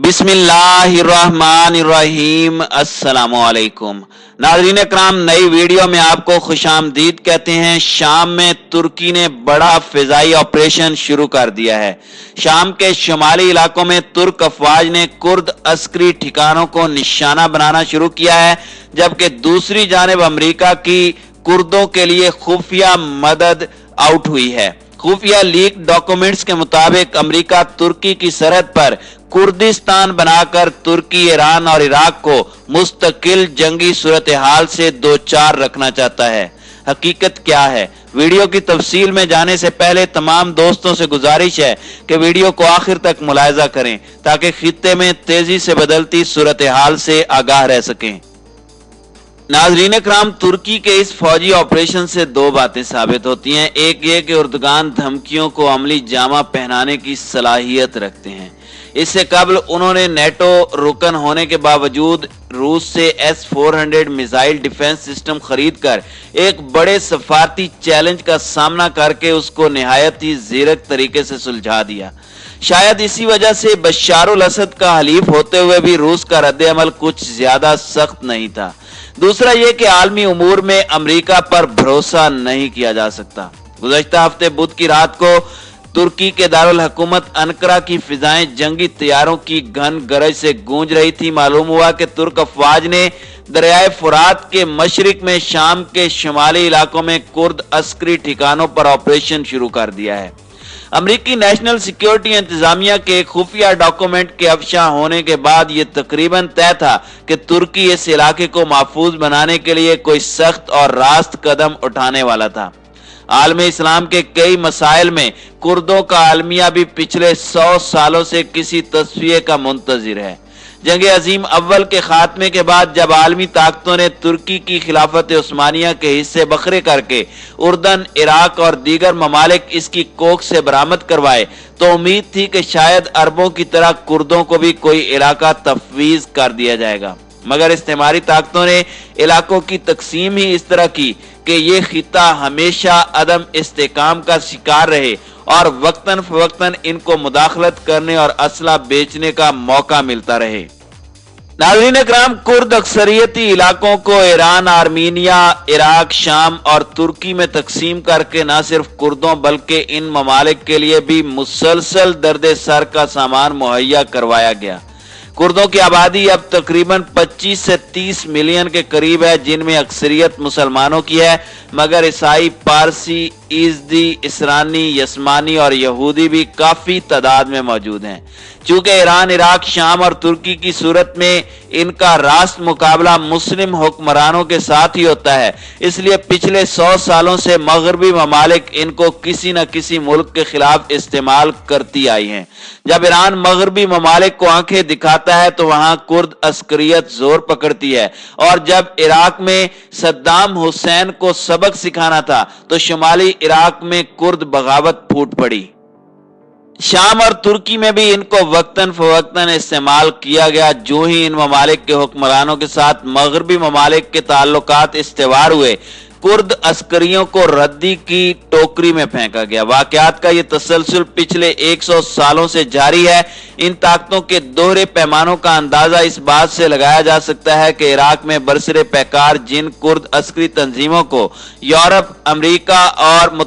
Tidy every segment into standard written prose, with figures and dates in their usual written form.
बिस्मिल्लाहिर्रहमानिर्रहीम। अस्सलामुअलैकुम नाज़रीन इकराम, नई वीडियो में आपको खुशामदीद कहते हैं। शाम में तुर्की ने बड़ा फिजाई ऑपरेशन शुरू कर दिया है। शाम के शुमाली इलाकों में तुर्क अफवाज ने कुर्द अस्करी ठिकानों को निशाना बनाना शुरू किया है, जबकि दूसरी जानिब अमेरिका की कुर्दों के लिए खुफिया मदद आउट हुई है। खुफिया लीक डॉक्यूमेंट्स के मुताबिक अमेरिका तुर्की की सरहद पर कुर्दिस्तान बनाकर तुर्की, ईरान और इराक को मुस्तकिल जंगी सूरत हाल से दो चार रखना चाहता है। हकीकत क्या है? वीडियो की तफसील में जाने से पहले तमाम दोस्तों से गुजारिश है कि वीडियो को आखिर तक मुलाहिजा करें ताकि खित्ते में तेजी से बदलती सूरत हाल से आगाह रह सकें। नाजरीन इकराम, तुर्की के इस फौजी ऑपरेशन से दो बातें साबित होती हैं। एक ये कि उर्दगान धमकियों को अमली जामा पहनाने की सलाहियत रखते हैं। इससे कबल उन्होंने नेटो रुकन होने के बावजूद रूस से S-400 मिसाइल डिफेंस सिस्टम खरीदकर एक बड़े सफारती चैलेंज का सामना करके उसको निहायत ही ज़ीरक तरीके से सुलझा दिया। शायद इसी वजह से बशारुल असद का हलीफ होते हुए भी रूस का रद्द-ए-अमल कुछ ज्यादा सख्त नहीं था। दूसरा यह कि आलमी उमूर में अमेरिका पर भरोसा नहीं किया जा सकता। गुज़श्ता हफ्ते बुध की रात को तुर्की के दारुल हुकूमत अनकरा की फिजाएं जंगी तैयारों की घन गरज से गूंज रही थी। मालूम हुआ कि तुर्क अफवाज ने दरियाए फुरात के मशरिक में शाम के शुमाली इलाकों में कुर्द अस्करी ठिकानों पर ऑपरेशन शुरू कर दिया है। अमेरिकी नेशनल सिक्योरिटी इंतजामिया के खुफिया डॉक्यूमेंट के अफशा होने के बाद यह तकरीबन तय था कि तुर्की इस इलाके को महफूज बनाने के लिए कोई सख्त और रास्त कदम उठाने वाला था। आलम इस्लाम के कई मसाइल में कुर्दों का आलमिया भी पिछले 100 सालों से किसी तस्वीर का मुंतजिर है। जंग अजीम अव्वल के खात्मे के बाद जब आलमी ताकतों ने तुर्की की खिलाफत उस्मानिया के हिस्से बखरे करके उर्दन, इराक और दीगर ममालिक इसकी कोख से बरामद करवाए तो उम्मीद थी कि शायद अरबों की तरह कुर्दों को भी कोई इलाका तफवीज कर दिया जाएगा, मगर इस्तेमारी ताकतों ने इलाकों की तकसीम ही इस तरह की कि ये खिता हमेशा अदम इस्तेकाम का शिकार रहे और वक्तन फवक्तन इनको मुदाखलत करने और असला बेचने का मौका मिलता रहे। नाज़रीन इकराम, कुर्द अक्सरियती इलाकों को ईरान, आर्मीनिया, इराक, शाम और तुर्की में तकसीम करके न सिर्फ कुर्दों बल्कि इन ममालिक के लिए भी मुसलसल दर्द सर का सामान मुहैया करवाया गया। कुर्दों की आबादी अब तकरीबन 25 से 30 मिलियन के करीब है, जिनमें अक्सरियत मुसलमानों की है, मगर ईसाई, पारसी, इजदी, इसरानी, यस्मानी और यहूदी भी काफी तादाद में मौजूद हैं। चूंकि ईरान, इराक, शाम और तुर्की की सूरत में इनका रास्त मुकाबला मुस्लिम हुक्मरानों के साथ ही होता है, इसलिए पिछले 100 सालों से मगरबी ममालिक इनको किसी न किसी मुल्क के खिलाफ इस्तेमाल करती आई हैं। जब ईरान मगरबी ममालिक को आंखें दिखाता है तो वहां कुर्द अस्करियत जोर पकड़ती है, और जब इराक में सद्दाम हुसैन को सबक सिखाना था तो शुमाली इराक में कुर्द बगावत फूट पड़ी। शाम और तुर्की में भी इनको वक्तन फवक्तन इस्तेमाल किया गया। जो ही इन ममालिक के हुक्मरानों के साथ मगरबी ममालिक के ताल्लुकात इस्तेवार हुए, कुर्द अस्करियों को रद्दी की टोकरी में फेंका गया। वाकयात का ये तसलसल पिछले 100 सालों से जारी है। इन ताकतों के दोहरे पैमानों का अंदाजा इस बात से लगाया जा सकता है कि इराक में बरसरे पैकार जिन कुर्द अस्करी तंजीमों को यूरोप, अमेरिका और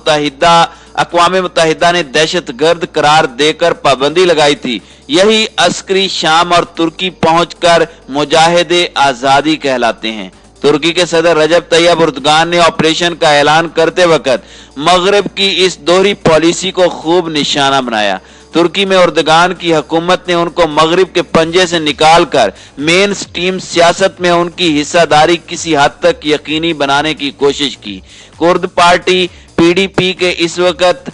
अक़वाम मुत्तहिदा ने दहशतगर्द करार देकर पाबंदी लगाई थी, यही अस्करी शाम और तुर्की पहुंचकर मुजाहिदे आजादी कहलाते हैं। तुर्की के सदर रजब तैयब उर्दगान ने ऑपरेशन का ऐलान करते वक्त मगरब की इस दोहरी पॉलिसी को खूब निशाना बनाया। तुर्की में उर्दगान की हुकूमत ने उनको मगरिब के पंजे से निकालकर मेन स्ट्रीम सियासत में उनकी हिस्सादारी किसी हद तक यकीनी बनाने की कोशिश की। कुर्द पार्टी PDP के इस वक्त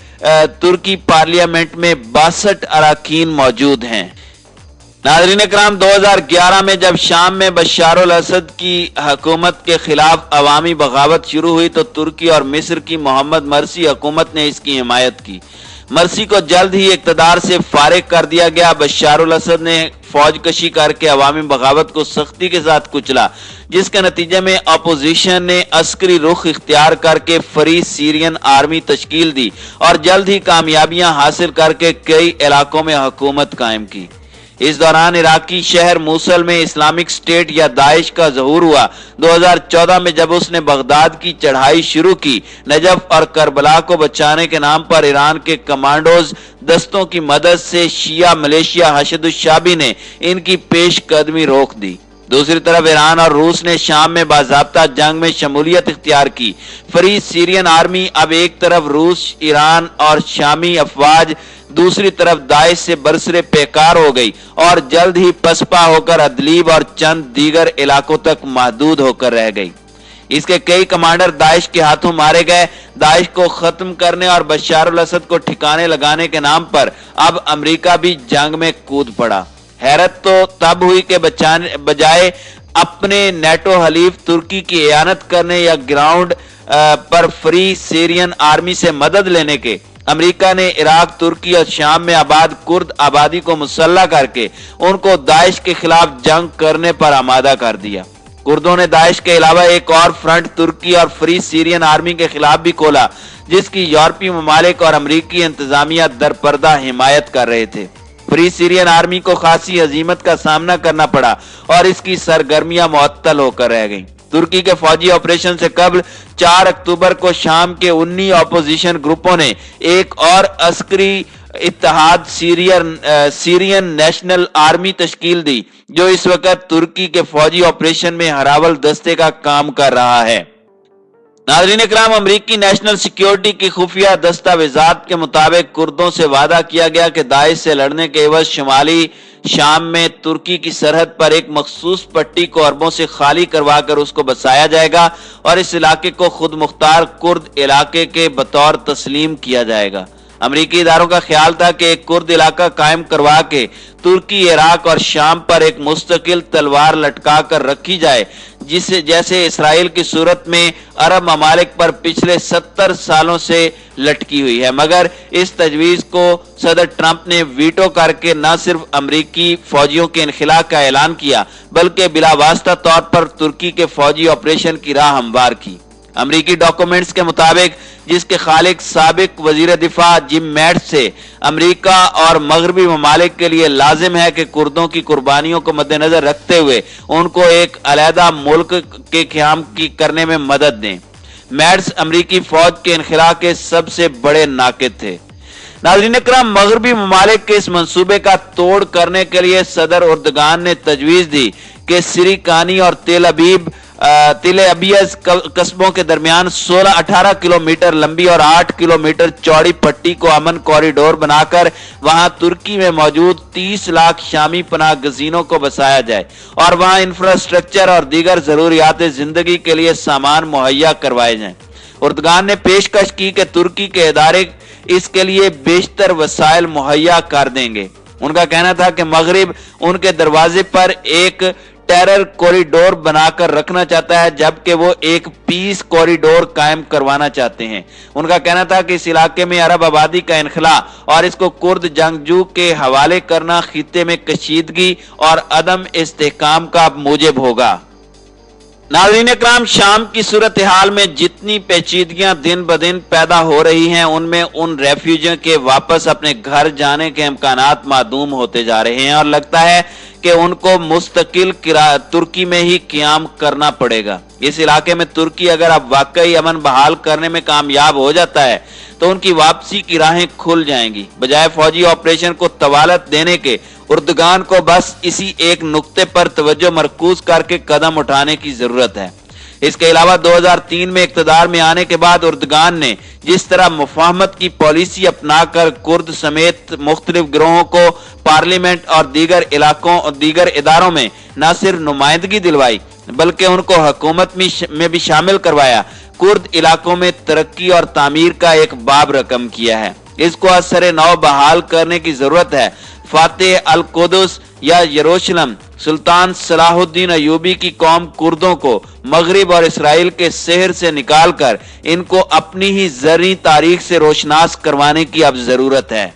तुर्की पार्लियामेंट में 62 अरकान मौजूद हैं। नाज़रीन इकराम, 2011 में जब शाम में बशारुल असद की हुकूमत के खिलाफ अवामी बगावत शुरू हुई तो तुर्की और मिस्र की मोहम्मद मरसी हुकूमत ने इसकी हिमायत की। मरसी को जल्द ही इक़्तिदार से फारिग कर दिया गया। बशारुल असद ने फौज कशी करके अवामी बगावत को सख्ती के साथ कुचला, जिसके नतीजे में अपोजिशन ने अस्करी रुख इख्तियार करके फ्री सीरियन आर्मी तश्कील दी और जल्द ही कामयाबियां हासिल करके कई इलाकों में हुकूमत कायम की। इस दौरान इराकी शहर मूसल में इस्लामिक स्टेट या दाइश का ज़हूर हुआ। 2014 में जब उसने बगदाद की चढ़ाई शुरू की, नजफ और करबला को बचाने के नाम पर ईरान के कमांडोज दस्तों की मदद से शिया मलेशिया हशदुश्शाबी ने इनकी पेशकदमी रोक दी। दूसरी तरफ ईरान और रूस ने शाम में बाज़ाब्ता जंग में शमूलियत इख्तियार की। फ्री सीरियन आर्मी अब एक तरफ रूस, ईरान और शामी अफवाज दूसरी तरफ दाइश से बरसरे पेकार हो गई और जल्द ही पसपा होकर अदलीब और चंद दीगर इलाकों तक महदूद होकर रह गई। इसके कई कमांडर दाइश के हाथों मारे गए। दाइश को खत्म करने और बशार अल असद को ठिकाने लगाने के नाम पर अब अमेरिका भी जंग में कूद पड़ा। हैरत तो तब हुई कि बजाय अपने नेटो हलीफ तुर्की की इयानत करने या ग्राउंड पर फ्री सीरियन आर्मी से मदद लेने के, अमेरिका ने इराक, तुर्की और शाम में आबाद कुर्द आबादी को मुसल्लह करके उनको दाइश के खिलाफ जंग करने पर आमादा कर दिया। कुर्दों ने दाइश के अलावा एक और फ्रंट तुर्की और फ्री सीरियन आर्मी के खिलाफ भी खोला, जिसकी यूरोपीय ममालिक और अमेरिकी इंतजामिया दरपर्दा हिमायत कर रहे थे। फ्री सीरियन आर्मी को खासी हजीमत का सामना करना पड़ा और इसकी सरगर्मियां मुअत्तल होकर रह गईं। तुर्की के फौजी ऑपरेशन से कबल 4 अक्टूबर को शाम के 19 अपोजिशन ग्रुपों ने एक और अस्करी इत्तेहाद सीरियन नेशनल आर्मी तश्कील दी, जो इस वक्त तुर्की के फौजी ऑपरेशन में हरावल दस्ते का काम कर रहा है। नाज़रीन इकराम, अमेरिकी नेशनल सिक्योरिटी की खुफिया दस्तावेजात के मुताबिक कुर्दों से वादा किया गया कि दाइश से लड़ने के एवज शुमाली शाम में तुर्की की सरहद पर एक मखसूस पट्टी को अरबों से खाली करवाकर उसको बसाया जाएगा और इस इलाके को खुद मुख्तार कुर्द इलाके के बतौर तस्लीम किया जाएगा। अमेरिकी इदारों का ख्याल था कि एक कुर्द इलाका कायम करवा के तुर्की, इराक और शाम पर एक मुस्तकिल तलवार लटका कर रखी जाए, जिसे जैसे इसराइल की सूरत में अरब ममालिक पर पिछले 70 सालों से लटकी हुई है। मगर इस तजवीज को सदर ट्रंप ने वीटो करके न सिर्फ अमेरिकी फौजियों के इनखिला का ऐलान किया, बल्कि बिलावास्ता तौर पर तुर्की के फौजी ऑपरेशन की राह हमवार की। अमेरिकी डॉक्यूमेंट्स के मुताबिक, जिसके खालिक साबिक वजीर दिफा जिम मैट्स से, अमेरिका और मगरबी ममालिक के लिए लाजिम है कि कुर्दों की कुर्बानियों को मद्देनजर रखते हुए उनको एक अलहदा मुल्क के क़याम की करने में मदद दें। मैट्स अमेरिकी फौज के इनखिला के सबसे बड़े नाकिद थे। नाज़रीन इकराम, मगरबी ममालिक के इस मंसूबे का तोड़ करने के लिए सदर उर्दगान ने तजवीज दी कि सिरिकानी और तेल अबियज कस्बों के दरमियान 16-18 किलोमीटर लंबी और 8 किलोमीटर चौड़ी पट्टी को अमन कॉरिडोर बनाकर वहां तुर्की में मौजूद 30 लाख शामी पनाह गजीनों को बसाया जाए और वहां इंफ्रास्ट्रक्चर और दीगर जरूरियात जिंदगी के लिए सामान मुहैया करवाए जाएं। उर्दगान ने पेशकश की कि तुर्की के इदारे इसके लिए बेशतर वसाइल मुहैया कर देंगे। उनका कहना था कि मगरिब उनके दरवाजे पर एक टेरर कॉरिडोर बनाकर रखना चाहता है, जबकि वो एक पीस कॉरिडोर कायम करवाना चाहते हैं। उनका कहना था कि इस इलाके में अरब आबादी का इनखला और इसको कुर्द जंगजू के हवाले करना खित्ते में कशीदगी और अदम इस्तेहकाम का मूजिब होगा। नाज़रीन इकराम, शाम की सूरत हाल में जितनी पेचीदगियां दिन ब दिन पैदा हो रही हैं, उनमें उन रेफ्यूजियों के वापस अपने घर जाने के इम्कानात मादूम होते जा रहे हैं और लगता है कि उनको मुस्तकिल तुर्की में ही क़याम करना पड़ेगा। इस इलाके में तुर्की अगर अब वाकई अमन बहाल करने में कामयाब हो जाता है तो उनकी वापसी की राहें खुल जाएंगी। बजाय फौजी ऑपरेशन को तवालत देने के, उर्दगान को बस इसी एक नुक्ते पर तवज्जो मरकूज करके कदम उठाने की जरूरत है। इसके अलावा 2003 में इक्तदार में आने के बाद उर्दगान ने जिस तरह मुफाहमत की पॉलिसी अपनाकर कुर्द समेत मुख्तलिफ गिरोहों को पार्लियामेंट और दीगर इदारों में न सिर्फ नुमाइंदगी दिलवाई बल्कि उनको हुकूमत में भी शामिल करवाया, कुर्द इलाकों में तरक्की और तामीर का एक बाब रकम किया है। इसको असर नौ बहाल करने की जरूरत है। फातेह अल कुदस या यरूशलेम सुल्तान सलाहुद्दीन अयूबी की कौम कुर्दों को मगरिब और इसराइल के शहर से निकालकर इनको अपनी ही ज़र्री तारीख से रोशनास करवाने की अब जरूरत है।